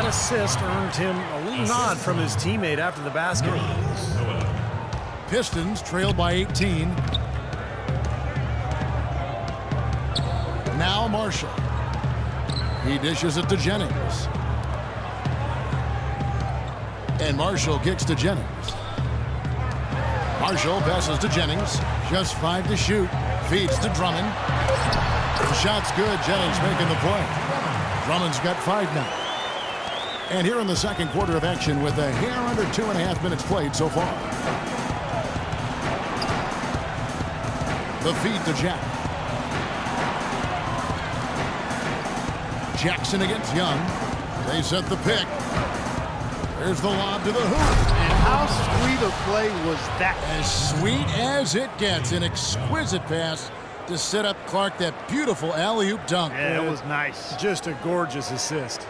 assist earned him a little nod from his teammate after the basket. Pistons trail by 18. Now Marshall. He dishes it to Jennings. And Marshall kicks to Jennings. Marshall passes to Jennings. Just 5 to shoot. Feeds to Drummond. The shot's good. Jennings making the play. Drummond's got 5 now. And here in the second quarter of action with a hair under 2.5 minutes played so far. The feed to Jack. Jackson against Young. They set the pick. There's the lob to the hoop. And how sweet a play was that? As sweet as it gets. An exquisite pass to set up Clark that beautiful alley-oop dunk. Yeah, it was nice. Just a gorgeous assist.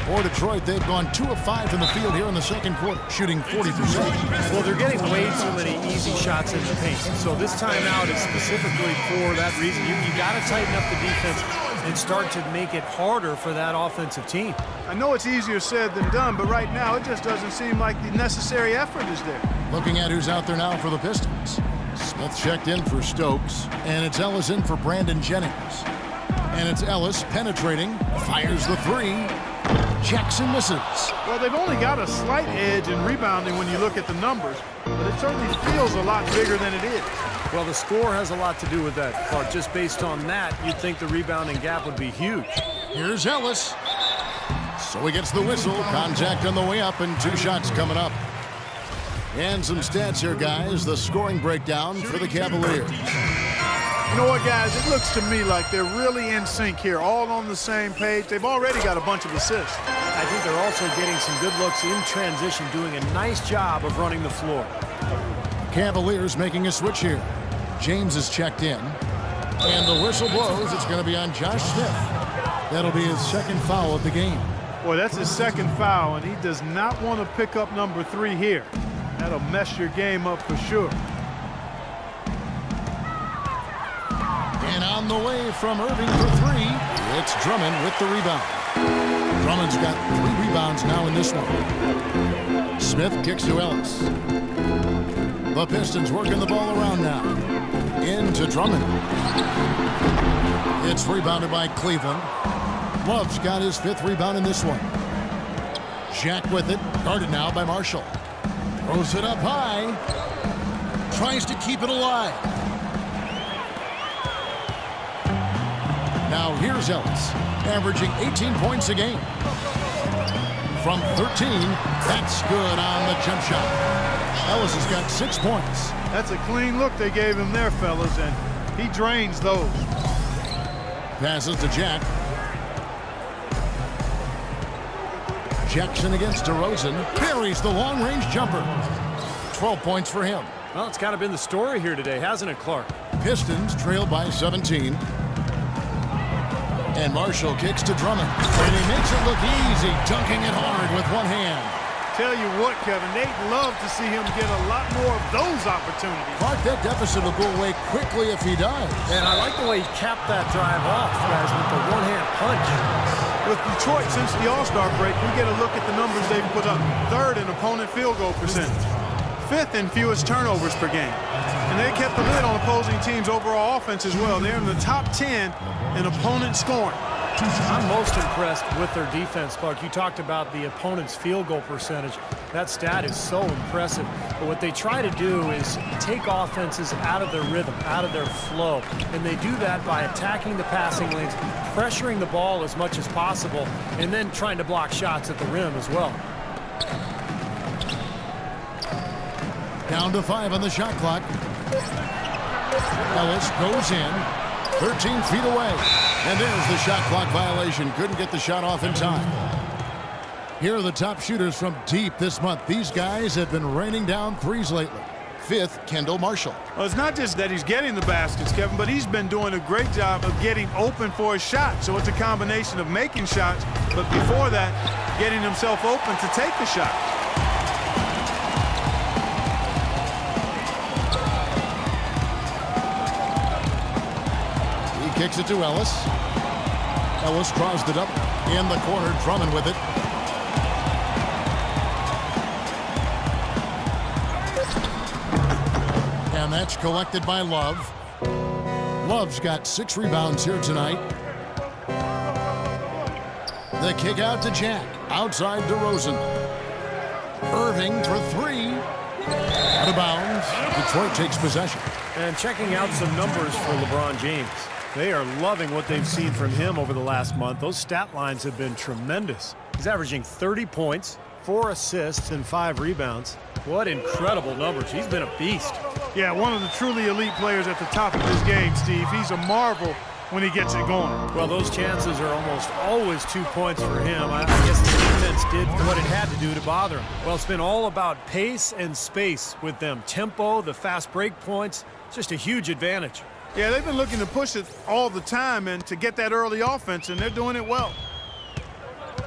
For Detroit, they've gone 2 of 5 from the field here in the second quarter, shooting 40%. Well, they're getting way too many easy shots in the paint. So this timeout is specifically for that reason. You got to tighten up the defense and start to make it harder for that offensive team. I know it's easier said than done, but right now it just doesn't seem like the necessary effort is there. Looking at who's out there now for the Pistons. Smith checked in for Stokes, and it's Ellis in for Brandon Jennings. And it's Ellis penetrating, fires the 3. Jackson misses. Well, they've only got a slight edge in rebounding when you look at the numbers, but it certainly feels a lot bigger than it is. Well, the score has a lot to do with that, Clark. Just based on that, you'd think the rebounding gap would be huge. Here's Ellis. So he gets the whistle. Contact on the way up, and 2 shots coming up. And some stats here, guys. The scoring breakdown for the Cavaliers. You know what, guys? It looks to me like they're really in sync here, all on the same page. They've already got a bunch of assists. I think they're also getting some good looks in transition, doing a nice job of running the floor. Cavaliers making a switch here. James is checked in. And the whistle blows. It's going to be on Josh Smith. That'll be his second foul of the game. Boy, that's his second foul, and he does not want to pick up number 3 here. That'll mess your game up for sure. And on the way from Irving for 3, it's Drummond with the rebound. Drummond's got 3 rebounds now in this one. Smith kicks to Ellis. The Pistons working the ball around now. Into Drummond. It's rebounded by Cleveland. Love's got his 5th rebound in this one. Jack with it, guarded now by Marshall. Throws it up high. Tries to keep it alive. Now here's Ellis, averaging 18 points a game. From 13, that's good on the jump shot. Ellis has got 6 points. That's a clean look they gave him there, fellas, and he drains those. Passes to Jack. Jackson against DeRozan. Parries the long-range jumper. 12 points for him. Well, it's kind of been the story here today, hasn't it, Clark? Pistons trail by 17. And Marshall kicks to Drummond. And he makes it look easy, dunking it hard with one hand. Tell you what, Kevin, they'd love to see him get a lot more of those opportunities. Clark, that deficit will go away quickly if he does. And I like the way he capped that drive off, guys, with the one-hand punch. With Detroit, since the All-Star break, we get a look at the numbers they've put up. 3rd in opponent field goal percentage. 5th in fewest turnovers per game. And they kept the lid on opposing teams' overall offense as well. They're in the top 10 in opponent scoring. I'm most impressed with their defense, Clark. You talked about the opponent's field goal percentage. That stat is so impressive. But what they try to do is take offenses out of their rhythm, out of their flow. And they do that by attacking the passing lanes, pressuring the ball as much as possible, and then trying to block shots at the rim as well. Down to 5 on the shot clock. Ellis goes in. 13 feet away. And there's the shot clock violation. Couldn't get the shot off in time. Here are the top shooters from deep this month. These guys have been raining down threes lately. 5th, Kendall Marshall. Well, it's not just that he's getting the baskets, Kevin, but he's been doing a great job of getting open for his shot. So it's a combination of making shots, but before that, getting himself open to take the shot. kicks it to Ellis. Ellis draws the double. In the corner, Drummond with it. And that's collected by Love. Love's got 6 rebounds here tonight. The kick out to Jack. Outside DeRozan. Irving for 3. Out of bounds. Detroit takes possession. And checking out some numbers for LeBron James. They are loving what they've seen from him over the last month. Those stat lines have been tremendous. He's averaging 30 points, 4 assists, and 5 rebounds. What incredible numbers. He's been a beast. Yeah, one of the truly elite players at the top of his game, Steve. He's a marvel when he gets it going. Well, those chances are almost always 2 points for him. I guess the defense did what it had to do to bother him. Well, it's been all about pace and space with them. Tempo, the fast break points, it's just a huge advantage. Yeah, they've been looking to push it all the time and to get that early offense, and they're doing it well.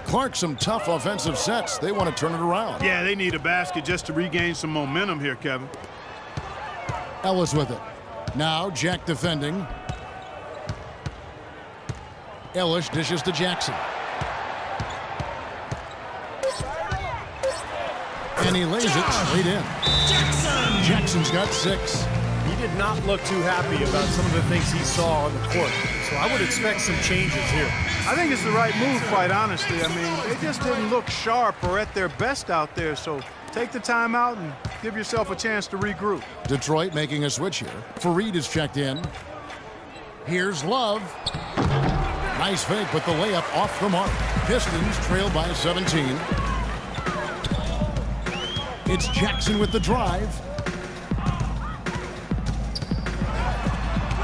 Clark, some tough offensive sets. They want to turn it around. Yeah, they need a basket just to regain some momentum here, Kevin. Ellis with it. Now Jack defending. Ellis dishes to Jackson. And he lays it straight in. Jackson's got 6. He did not look too happy about some of the things he saw on the court. So I would expect some changes here. I think it's the right move, quite honestly. I mean, they just didn't look sharp or at their best out there. So take the time out and give yourself a chance to regroup. Detroit making a switch here. Fareed is checked in. Here's Love. Nice fake with the layup off the mark. Pistons trail by 17. It's Jackson with the drive.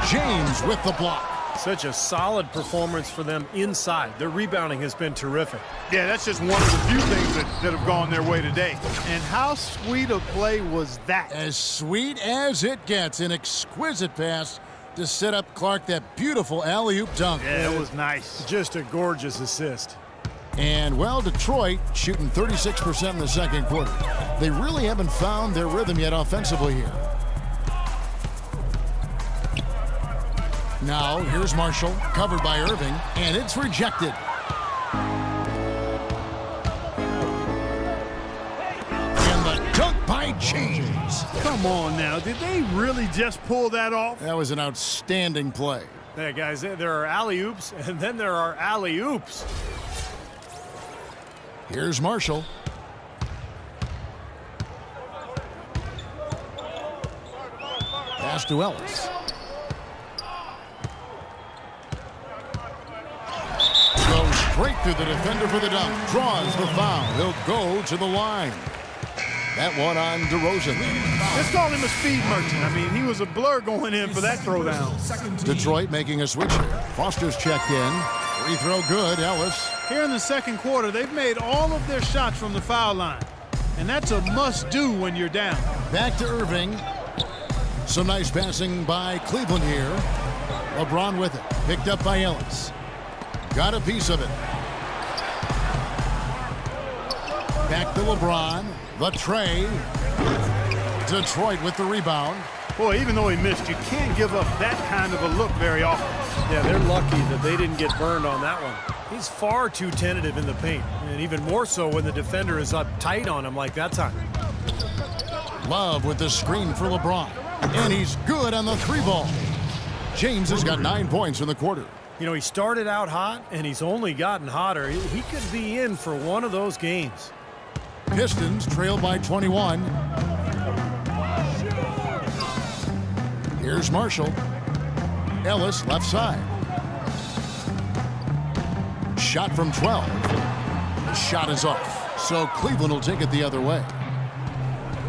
James with the block. Such a solid performance for them inside. Their rebounding has been terrific. Yeah, that's just one of the few things that have gone their way today. And how sweet a play was that? As sweet as it gets. An exquisite pass to set up Clark that beautiful alley-oop dunk. Yeah, it was nice. Just a gorgeous assist. And, well, Detroit shooting 36% in the second quarter. They really haven't found their rhythm yet offensively here. Now, here's Marshall, covered by Irving, and it's rejected. And the dunk by James. Come on now, did they really just pull that off? That was an outstanding play. Yeah, guys, there are alley-oops, and then there are alley-oops. Here's Marshall. Pass to Ellis. Goes straight through the defender for the dunk. Draws the foul. He'll go to the line. That one on DeRozan. Let's call him a speed merchant. I mean, he was a blur going in for that throwdown. Detroit making a switch here. Foster's checked in. Free throw good, Ellis. Here in the second quarter, they've made all of their shots from the foul line. And that's a must-do when you're down. Back to Irving. Some nice passing by Cleveland here. LeBron with it. Picked up by Ellis. Got a piece of it. Back to LeBron. The tray. Detroit with the rebound. Boy, even though he missed, you can't give up that kind of a look very often. Yeah, they're lucky that they didn't get burned on that one. He's far too tentative in the paint, and even more so when the defender is up tight on him like that time. Love with the screen for LeBron. And he's good on the 3-ball. James has got 9 points in the quarter. You know, he started out hot, and he's only gotten hotter. He could be in for one of those games. Pistons trail by 21. Here's Marshall. Ellis left side. Shot from 12. The shot is off. So Cleveland will take it the other way.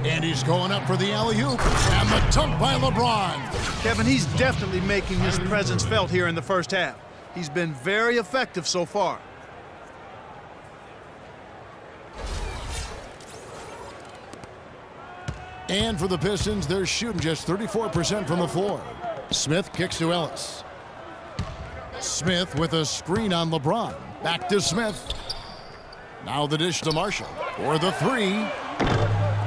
And he's going up for the alley-oop. And the dunk by LeBron. Kevin, he's definitely making his presence felt here in the first half. He's been very effective so far. And for the Pistons, they're shooting just 34% from the floor. Smith kicks to Ellis. Smith with a screen on LeBron. Back to Smith. Now the dish to Marshall. For the 3.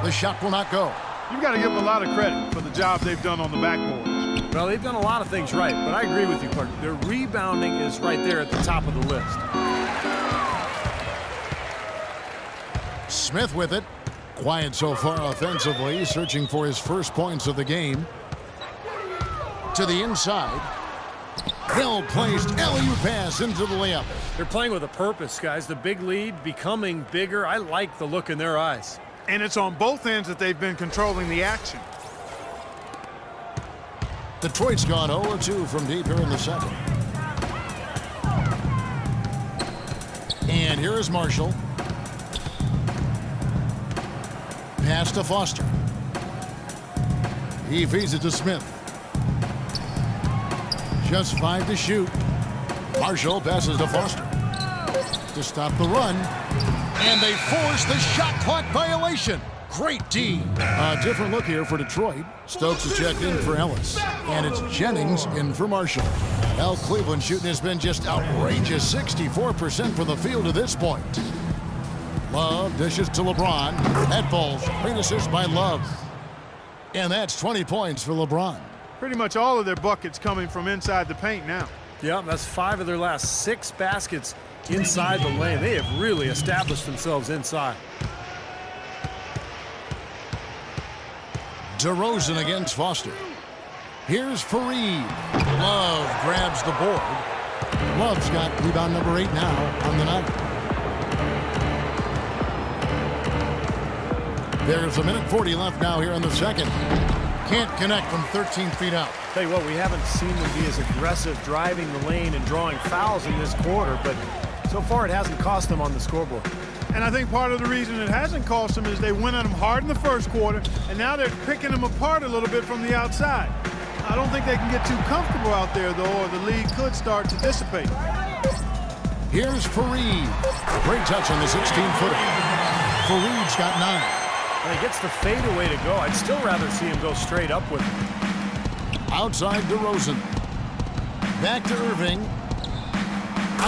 The shot will not go. You've got to give them a lot of credit for the job they've done on the backboard. Well, they've done a lot of things right, but I agree with you, Clark. Their rebounding is right there at the top of the list. Smith with it. Quiet so far offensively, searching for his first points of the game. To the inside. Well-placed alley-oop pass into the layup. They're playing with a purpose, guys. The big lead becoming bigger. I like the look in their eyes. And it's on both ends that they've been controlling the action. Detroit's gone 0-2 from deep here in the second. And here is Marshall. Pass to Foster. He feeds it to Smith. Just 5 to shoot. Marshall passes to Foster to stop the run. And they force the shot clock violation. Great D. A different look here for Detroit. Stokes is checked in for Ellis. And it's Jennings in for Marshall. Well, Cleveland shooting has been just outrageous. 64% from the field to this point. Love dishes to LeBron. That falls. Great assist by Love. And that's 20 points for LeBron. Pretty much all of their buckets coming from inside the paint now. Yeah, that's 5 of their last 6 baskets inside the lane. They have really established themselves inside. DeRozan against Foster. Here's Fareed. Love grabs the board. Love's got rebound number 8 now on the night. There's 1:40 left now here in the second. Can't connect from 13 feet out. Tell you what, we haven't seen them be as aggressive driving the lane and drawing fouls in this quarter, but so far it hasn't cost them on the scoreboard. And I think part of the reason it hasn't cost them is they went at them hard in the first quarter, and now they're picking them apart a little bit from the outside. I don't think they can get too comfortable out there, though, or the lead could start to dissipate. Here's Fareed. Great touch on the 16-footer. Fareed's got 9. When he gets the fadeaway to go, I'd still rather see him go straight up with it. Outside DeRozan. Back to Irving.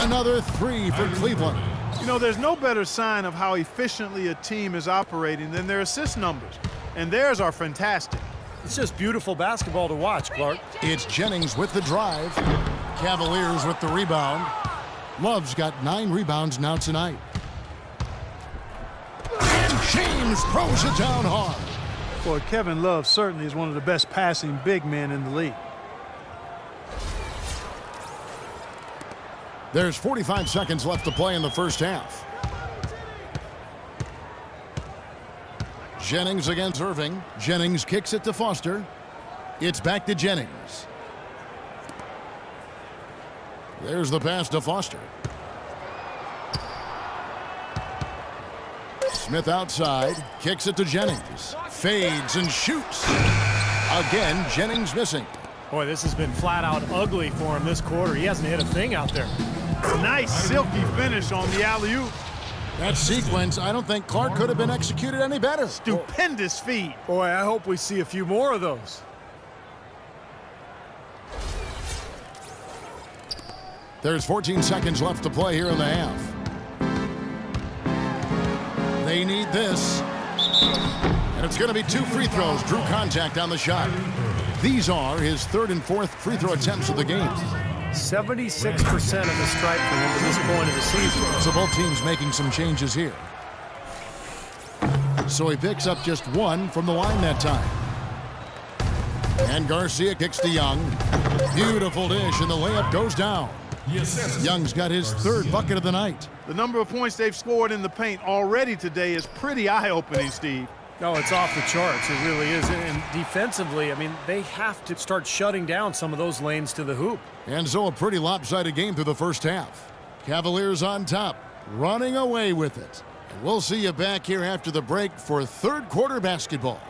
Another 3 for Cleveland. You know, there's no better sign of how efficiently a team is operating than their assist numbers. And theirs are fantastic. It's just beautiful basketball to watch, Clark. It's Jennings with the drive. Cavaliers with the rebound. Love's got 9 rebounds now tonight. And James throws it down hard. Boy, Kevin Love certainly is one of the best passing big men in the league. There's 45 seconds left to play in the first half. Jennings against Irving. Jennings kicks it to Foster. It's back to Jennings. There's the pass to Foster. Smith outside. Kicks it to Jennings. Fades and shoots. Again, Jennings missing. Boy, this has been flat out ugly for him this quarter. He hasn't hit a thing out there. Nice silky finish on the alley-oop. That sequence, I don't think Clark could have been executed any better. Stupendous feed. Boy, I hope we see a few more of those. There's 14 seconds left to play here in the half. They need this. And it's going to be 2 free throws. Drew contact on the shot. These are his 3rd and 4th free throw attempts of the game. 76% of the strike for him at this point of the season. So both teams making some changes here. So he picks up just 1 from the line that time. And Garcia kicks to Young. Beautiful dish, and the layup goes down. Young's got his 3rd bucket of the night. The number of points they've scored in the paint already today is pretty eye-opening, Steve. No, it's off the charts. It really is. And defensively, I mean, they have to start shutting down some of those lanes to the hoop. And so a pretty lopsided game through the first half. Cavaliers on top, running away with it. And we'll see you back here after the break for 3rd quarter basketball.